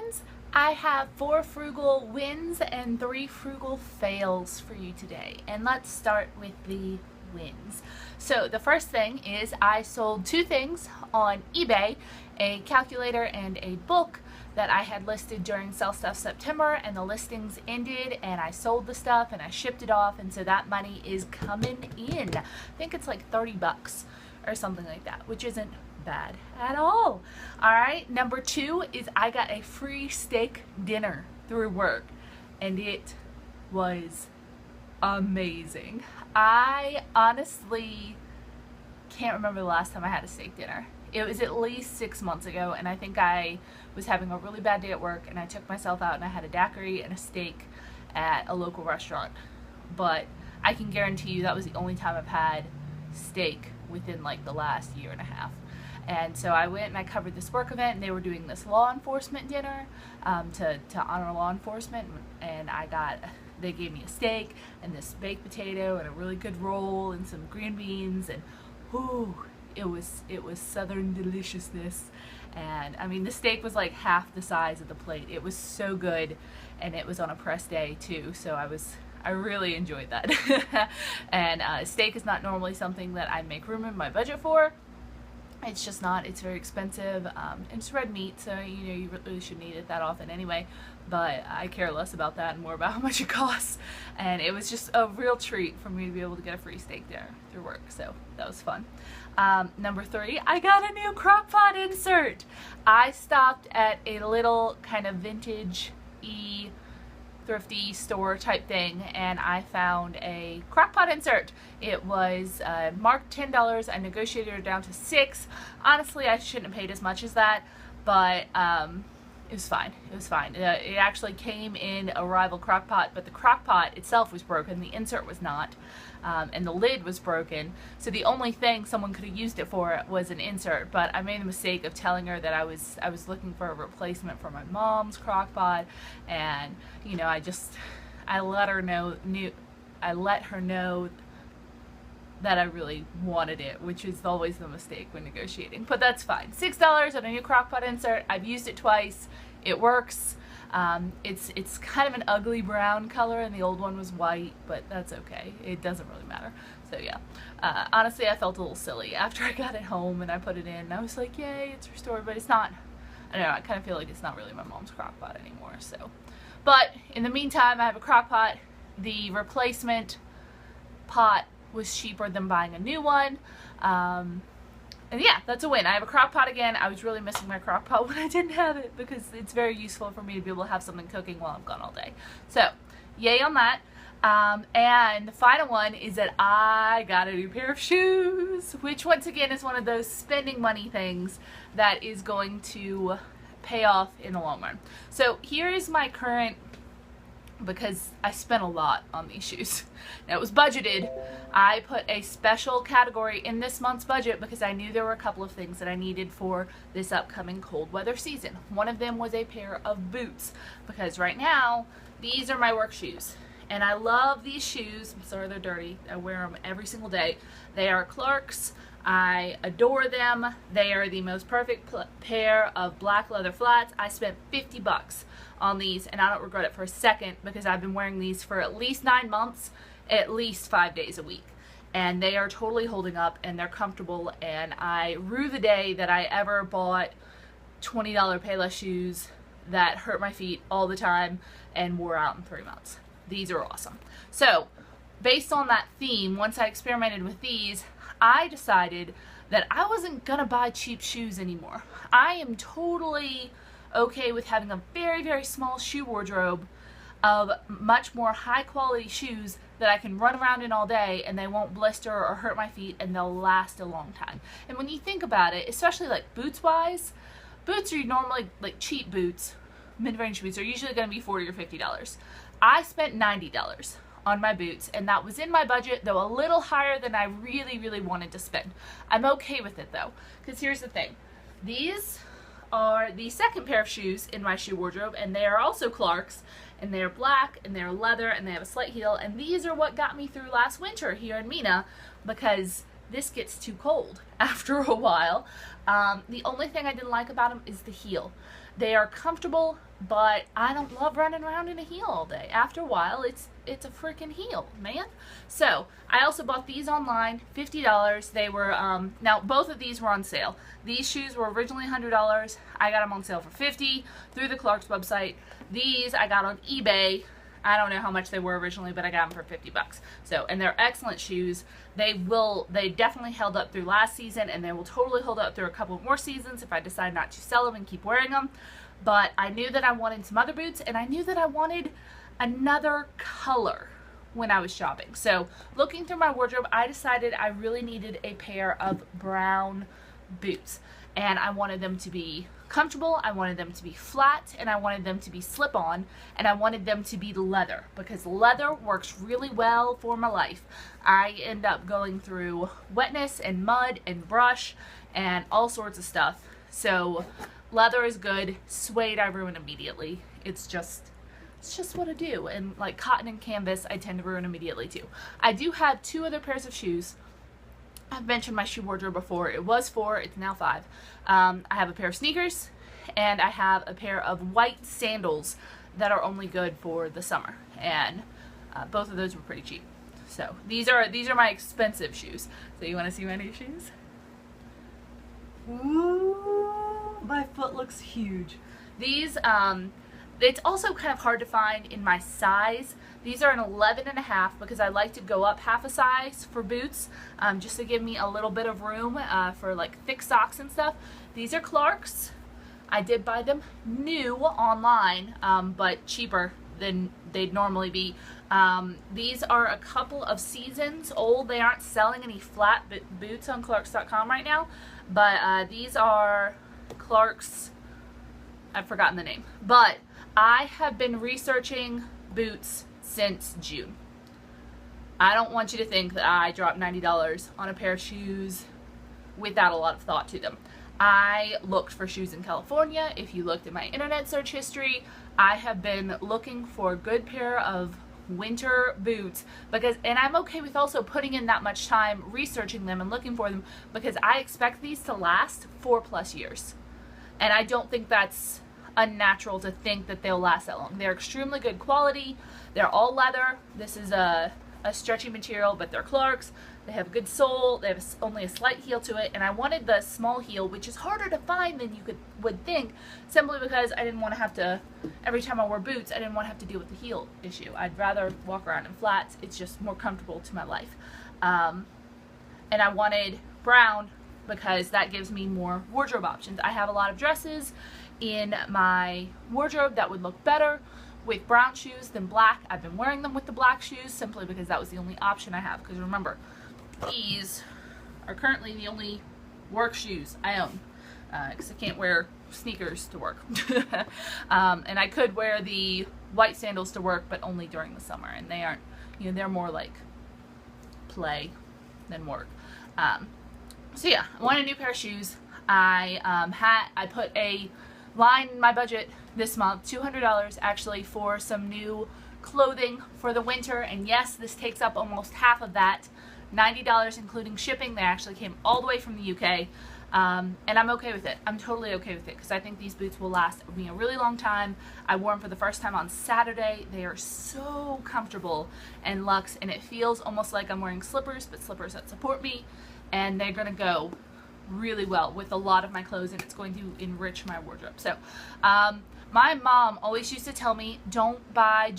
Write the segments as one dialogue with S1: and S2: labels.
S1: friends. I have 4 frugal wins and 3 frugal fails for you today. And let's start with the wins. So the first thing is I sold 2 things on eBay, a calculator and a book that I had listed during Sell Stuff September, and the listings ended and I sold the stuff and I shipped it off, and so that money is coming in. I think it's like 30 bucks or something like that, which isn't bad at all. Alright, number 2 is I got a free steak dinner through work, and it was amazing. I honestly can't remember the last time I had a steak dinner. It was at least 6 months ago, and I think I was having a really bad day at work and I took myself out and I had a daiquiri and a steak at a local restaurant. But I can guarantee you that was the only time I've had steak within like the last year and a half. And so I went and I covered this work event, and they were doing this law enforcement dinner to honor law enforcement, and they gave me a steak and this baked potato and a really good roll and some green beans, and whoo, it was southern deliciousness. And I mean, the steak was like half the size of the plate. It was so good, and it was on a press day too, so I really enjoyed that. And steak is not normally something that I make room in my budget for. It's just not. It's very expensive. And it's red meat, so you really shouldn't eat it that often anyway. But I care less about that and more about how much it costs. And it was just a real treat for me to be able to get a free steak dinner through work, so that was fun. Number 3, I got a new Crockpot insert. I stopped at a little kind of vintage-y thrifty store type thing, and I found a Crockpot insert. It was marked $10. I negotiated it down to $6. Honestly, I shouldn't have paid as much as that, but it was fine. It was fine. It actually came in a rival Crockpot, but the Crockpot itself was broken. The insert was not, and the lid was broken. So the only thing someone could have used it for was an insert. But I made the mistake of telling her that I was looking for a replacement for my mom's Crockpot, and I let her know that I really wanted it, which is always the mistake when negotiating. But that's fine. $6 on a new Crockpot insert. I've used it twice. It works. It's kind of an ugly brown color, and the old one was white, but that's okay. It doesn't really matter. So yeah. Honestly, I felt a little silly after I got it home and I put it in, and I was like, yay, it's restored, but it's not. I don't know, I kind of feel like it's not really my mom's Crockpot anymore, so. But in the meantime, I have a Crockpot. The replacement pot was cheaper than buying a new one. And yeah, that's a win. I have a Crockpot again. I was really missing my Crockpot when I didn't have it, because it's very useful for me to be able to have something cooking while I'm gone all day. So, yay on that. And the final one is that I got a new pair of shoes, which once again is one of those spending money things that is going to pay off in the long run. So here is my current, because I spent a lot on these shoes. Now, it was budgeted. I put a special category in this month's budget because I knew there were a couple of things that I needed for this upcoming cold weather season. One of them was a pair of boots, because right now these are my work shoes. And I love these shoes. I'm sorry they're dirty. I wear them every single day. They are Clark's. I adore them. They are the most perfect pair of black leather flats. I spent 50 bucks on these, and I don't regret it for a second, because I've been wearing these for at least 9 months, at least 5 days a week. And they are totally holding up, and they're comfortable, and I rue the day that I ever bought $20 Payless shoes that hurt my feet all the time and wore out in 3 months. These are awesome. So, based on that theme, once I experimented with these, I decided that I wasn't gonna buy cheap shoes anymore. I am totally okay with having a very, very small shoe wardrobe of much more high quality shoes that I can run around in all day, and they won't blister or hurt my feet, and they'll last a long time. And when you think about it, especially like boots wise, boots are normally, like cheap boots, mid-range boots, are usually going to be $40 or $50. I spent $90 on my boots, and that was in my budget, though a little higher than I really, really wanted to spend. I'm okay with it though, because here's the thing. These are the second pair of shoes in my shoe wardrobe, and they are also Clark's, and they're black, and they're leather, and they have a slight heel, and these are what got me through last winter here in Mena, because this gets too cold after a while. The only thing I didn't like about them is the heel. They are comfortable, but I don't love running around in a heel all day. After a while, it's a freaking heel, man. So I also bought these online, $50. They were, now both of these were on sale. These shoes were originally $100. I got them on sale for $50 through the Clark's website. These I got on eBay. I don't know how much they were originally, but I got them for $50. So, and they're excellent shoes. They definitely held up through last season, and they will totally hold up through a couple more seasons if I decide not to sell them and keep wearing them. But I knew that I wanted some other boots, and I knew that I wanted another color when I was shopping. So looking through my wardrobe, I decided I really needed a pair of brown boots, and I wanted them to be comfortable, I wanted them to be flat, and I wanted them to be slip-on, and I wanted them to be leather, because leather works really well for my life. I end up going through wetness and mud and brush and all sorts of stuff. So leather is good. Suede I ruin immediately. It's just what I do. And like cotton and canvas I tend to ruin immediately too. I do have 2 other pairs of shoes. I've mentioned my shoe wardrobe before. It was 4, it's now 5. I have a pair of sneakers, and I have a pair of white sandals that are only good for the summer. And both of those were pretty cheap. So these are my expensive shoes. So you want to see my new shoes? Ooh, my foot looks huge. These, it's also kind of hard to find in my size. These are an 11.5 because I like to go up half a size for boots, just to give me a little bit of room for like thick socks and stuff. These are Clark's. I did buy them new online, but cheaper than they'd normally be. These are a couple of seasons old. They aren't selling any flat boots on Clarks.com right now, but these are Clark's. I've forgotten the name, but I have been researching boots since June. I don't want you to think that I dropped $90 on a pair of shoes without a lot of thought to them. I looked for shoes in California. If you looked at my internet search history, I have been looking for a good pair of winter boots and I'm okay with also putting in that much time researching them and looking for them, because I expect these to last 4+ years. And I don't think that's unnatural to think that they'll last that long. They're extremely good quality. They're all leather. This is a stretchy material, but they're Clark's. They have a good sole. They have only a slight heel to it, and I wanted the small heel, which is harder to find than you would think, simply because I didn't want to have to, every time I wore boots, I didn't want to have to deal with the heel issue. I'd rather walk around in flats. It's just more comfortable to my life. And I wanted brown because that gives me more wardrobe options. I have a lot of dresses in my wardrobe that would look better with brown shoes than black. I've been wearing them with the black shoes simply because that was the only option I have. Because remember, these are currently the only work shoes I own, because I can't wear sneakers to work. And I could wear the white sandals to work, but only during the summer, and they aren't, they're more like play than work. So yeah, I want a new pair of shoes. I put a line in my budget this month, $200 actually, for some new clothing for the winter, and yes, this takes up almost half of that, $90 including shipping. They actually came all the way from the UK, and I'm okay with it. I'm totally okay with it because I think these boots will last me a really long time. I wore them for the first time on Saturday. They are so comfortable and luxe, and it feels almost like I'm wearing slippers, but slippers that support me, and they're gonna go really well with a lot of my clothes, and it's going to enrich my wardrobe. So my mom always used to tell me, don't buy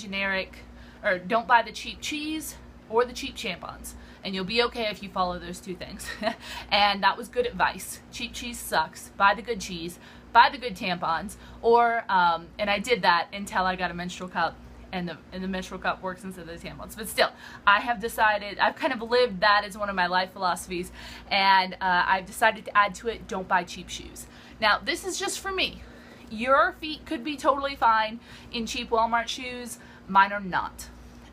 S1: don't buy the cheap cheese or the cheap tampons, and you'll be okay if you follow those 2 things. And that was good advice. Cheap cheese sucks. Buy the good cheese, buy the good tampons, or and I did that until I got a menstrual cup, and the menstrual cup works instead of the tampons. But still, I have decided, I've kind of lived that as one of my life philosophies, and I've decided to add to it, don't buy cheap shoes. Now, this is just for me. Your feet could be totally fine in cheap Walmart shoes. Mine are not.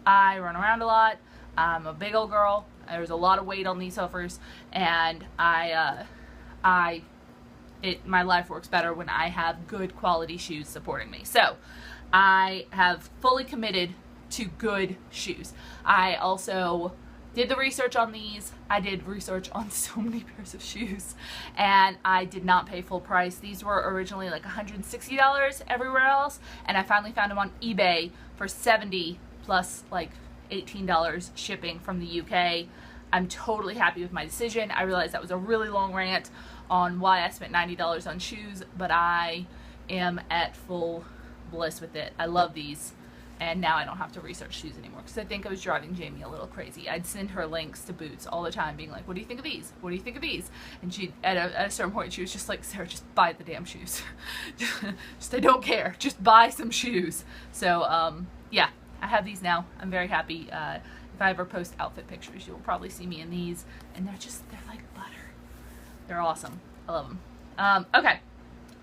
S1: I run around a lot. I'm a big old girl. There's a lot of weight on these hoofers, and my life works better when I have good quality shoes supporting me. So I have fully committed to good shoes. I also did the research on these. I did research on so many pairs of shoes, and I did not pay full price. These were originally like $160 everywhere else, and I finally found them on eBay for $70 plus like $18 shipping from the UK. I'm totally happy with my decision. I realized that was a really long rant on why I spent $90 on shoes, but I am at full bliss with it. I love these. And now I don't have to research shoes anymore, because I think I was driving Jamie a little crazy. I'd send her links to boots all the time, being like, what do you think of these? What do you think of these? And she, at a certain point, she was just like, Sarah, just buy the damn shoes. Just, I don't care. Just buy some shoes. So, yeah, I have these now. I'm very happy. If I ever post outfit pictures, you'll probably see me in these. And they're like butter. They're awesome. I love them. Okay.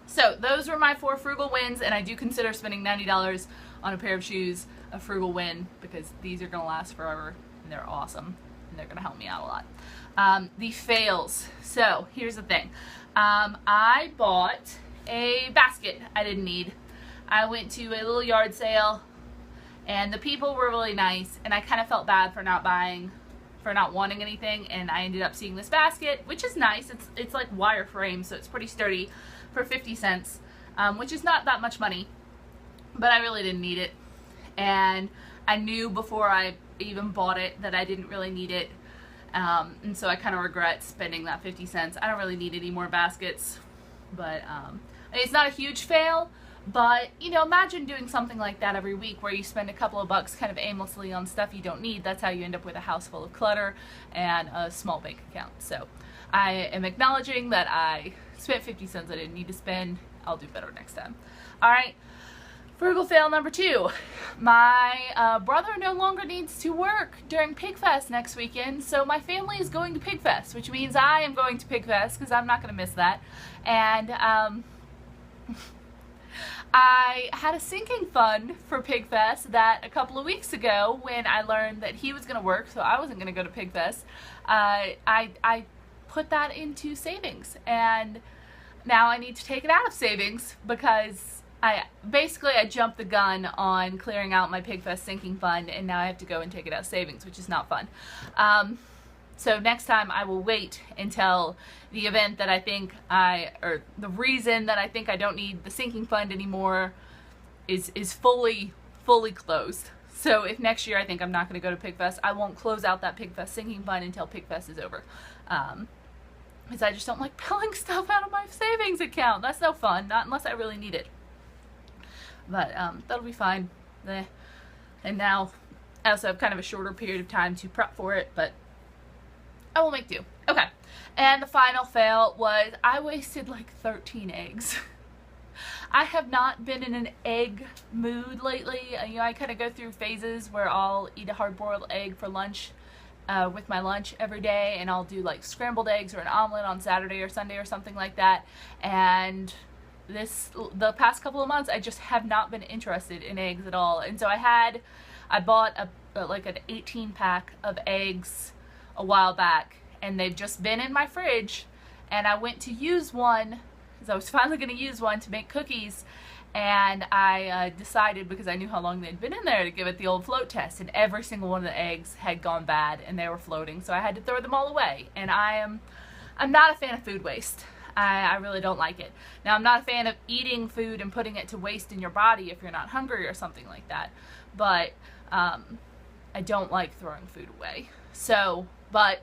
S1: So those were my 4 frugal wins, and I do consider spending $90 on a pair of shoes a frugal win, because these are going to last forever, and they're awesome, and they're going to help me out a lot. The fails. So here's the thing. I bought a basket I didn't need. I went to a little yard sale, and the people were really nice, and I kind of felt bad for not wanting anything, and I ended up seeing this basket, which is nice. It's like wireframe, so it's pretty sturdy, for 50 cents, which is not that much money, but I really didn't need it. And I knew before I even bought it that I didn't really need it, and so I kind of regret spending that 50 cents. I don't really need any more baskets, but it's not a huge fail. But, you know, imagine doing something like that every week, where you spend a couple of bucks kind of aimlessly on stuff you don't need. That's how you end up with a house full of clutter and a small bank account. So I am acknowledging that I spent 50 cents I didn't need to spend. I'll do better next time. All right. Frugal fail number 2. My brother no longer needs to work during Pigfest next weekend, so my family is going to Pigfest, which means I am going to Pigfest, because I'm not going to miss that. And I had a sinking fund for Pigfest that a couple of weeks ago, when I learned that he was going to work, so I wasn't going to go to Pigfest, I put that into savings, and now I need to take it out of savings, because I jumped the gun on clearing out my Pigfest sinking fund, and now I have to go and take it out of savings, which is not fun. So next time I will wait until the event that I think or the reason that I think I don't need the sinking fund anymore is fully closed. So if next year I think I'm not going to go to Pigfest, I won't close out that Pigfest sinking fund until Pigfest is over. Because I just don't like pulling stuff out of my savings account. That's no fun, not unless I really need it. But that'll be fine. And now I also have kind of a shorter period of time to prep for it, but I will make do. Okay. And the final fail was I wasted like 13 eggs. I have not been in an egg mood lately. You know, I kind of go through phases where I'll eat a hard-boiled egg for lunch with my lunch every day, and I'll do like scrambled eggs or an omelet on Saturday or Sunday or something like that. And the past couple of months, I just have not been interested in eggs at all. And so I bought like an 18-pack of eggs a while back, and they've just been in my fridge, and I went to use one, because I was finally going to use one to make cookies, and I decided, because I knew how long they'd been in there, to give it the old float test, and every single one of the eggs had gone bad, and they were floating, so I had to throw them all away. And I'm not a fan of food waste. I really don't like it. Now, I'm not a fan of eating food and putting it to waste in your body if you're not hungry or something like that, but I don't like throwing food away. So, but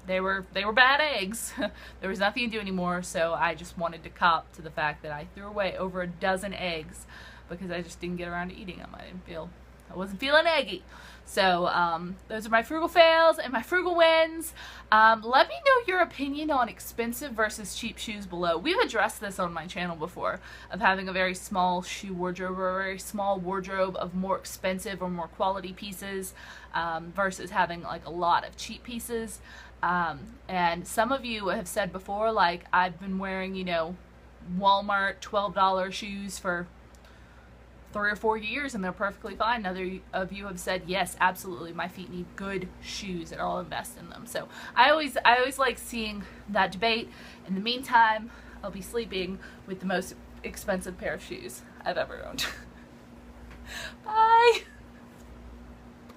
S1: they were bad eggs. There was nothing to do anymore, so I just wanted to cop to the fact that I threw away over a dozen eggs because I just didn't get around to eating them. I wasn't feeling eggy. So those are my frugal fails and my frugal wins. Let me know your opinion on expensive versus cheap shoes below. We've addressed this on my channel before, of having a very small shoe wardrobe or a very small wardrobe of more expensive or more quality pieces versus having like a lot of cheap pieces. And some of you have said before, like, I've been wearing, you know, Walmart $12 shoes for 3 or 4 years and they're perfectly fine. Other of you have said, yes, absolutely, my feet need good shoes and I'll invest in them. So I always like seeing that debate. In the meantime, I'll be sleeping with the most expensive pair of shoes I've ever owned. Bye!